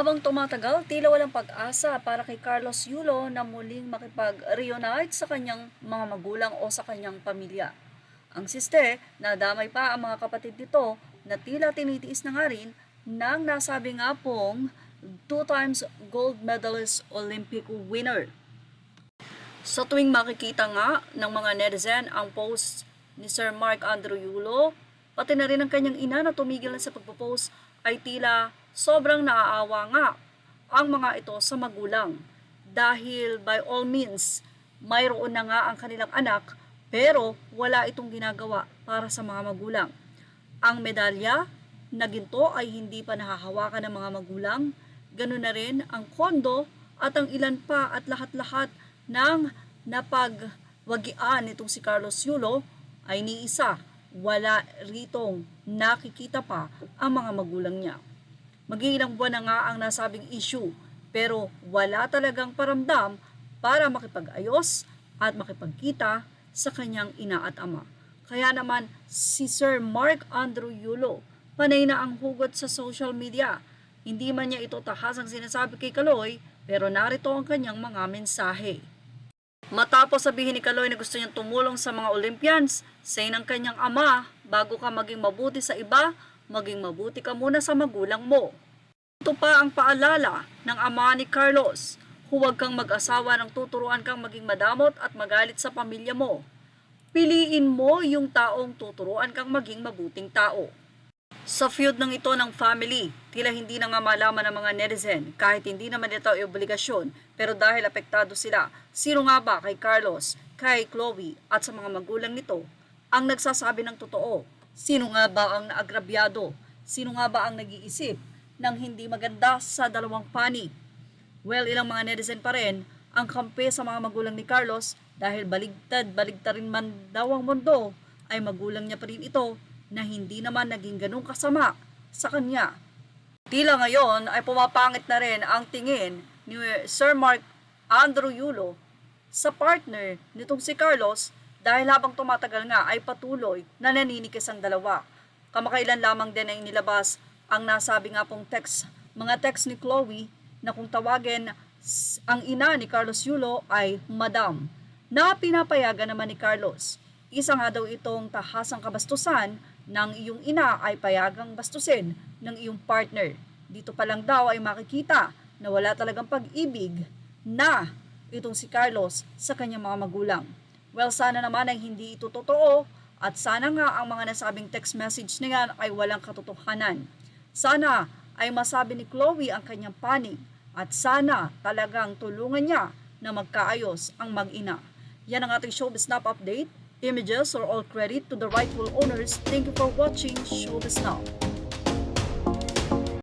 Habang tumatagal, tila walang pag-asa para kay Carlos Yulo na muling makipag-reunite sa kanyang mga magulang o sa kanyang pamilya. Ang siste, nadamay pa ang mga kapatid nito na tila tinitiis na nga rin ng nasabi nga pong 2 times gold medalist Olympic winner. Sa tuwing makikita nga ng mga netizen ang post ni Sir Mark Andrew Yulo, pati na rin ang kanyang ina na tumigil na sa pagpo-post ay tila sobrang naaawa nga ang mga ito sa magulang. Dahil by all means, mayroon na nga ang kanilang anak pero wala itong ginagawa para sa mga magulang. Ang medalya na ginto ay hindi pa nahahawakan ng mga magulang. Ganun na rin ang kondo at ang ilan pa at lahat-lahat ng napagwagian nitong si Carlos Yulo ay ni isa. Wala ritong nakikita pa ang mga magulang niya. Mag-iilang buwan na nga ang nasabing issue pero wala talagang paramdam para makipag-ayos at makipagkita sa kanyang ina at ama. Kaya naman si Sir Mark Andrew Yulo, panay na ang hugot sa social media. Hindi man niya ito tahasang sinasabi kay Kaloy pero narito ang kanyang mga mensahe. Matapos sabihin ni Kaloy na gusto niyang tumulong sa mga Olympians, say ng kanyang ama, bago ka maging mabuti sa iba, maging mabuti ka muna sa magulang mo. Ito pa ang paalala ng ama ni Carlos, huwag kang mag-asawa ng tuturuan kang maging madamot at magalit sa pamilya mo. Piliin mo yung taong tuturuan kang maging mabuting tao. Sa feud ng ito ng family, tila hindi na nga malaman ng mga netizen kahit hindi naman ito ay obligasyon pero dahil apektado sila, sino nga ba kay Carlos, kay Chloe at sa mga magulang nito ang nagsasabi ng totoo? Sino nga ba ang naagrabyado? Sino nga ba ang nag-iisip ng hindi maganda sa dalawang panig? Well, ilang mga netizen pa rin ang kampi sa mga magulang ni Carlos dahil baligtarin man daw ang mundo ay magulang niya pa rin ito na hindi naman naging ganun kasama sa kanya. Tila ngayon ay pumapangit na rin ang tingin ni Sir Mark Andrew Yulo sa partner nitong si Carlos dahil habang tumatagal nga ay patuloy na naninikis ang dalawa. Kamakailan lamang din ay nilabas ang nasabi nga pong mga text ni Chloe na kung tawagin ang ina ni Carlos Yulo ay Madam, na pinapayagan naman ni Carlos. Isa nga daw itong tahasang kabastusan ng iyong ina ay payagang bastusin ng iyong partner. Dito pa lang daw ay makikita na wala talagang pag-ibig na itong si Carlos sa kanyang mga magulang. Well, sana naman ay hindi ito totoo at sana nga ang mga nasabing text message na yan ay walang katotohanan. Sana ay masabi ni Chloe ang kanyang panig at sana talagang tulungan niya na magkaayos ang mag-ina. Yan ang ating Showbiz Snap update. Images or all credit to the rightful owners. Thank you for watching Showbiz Now.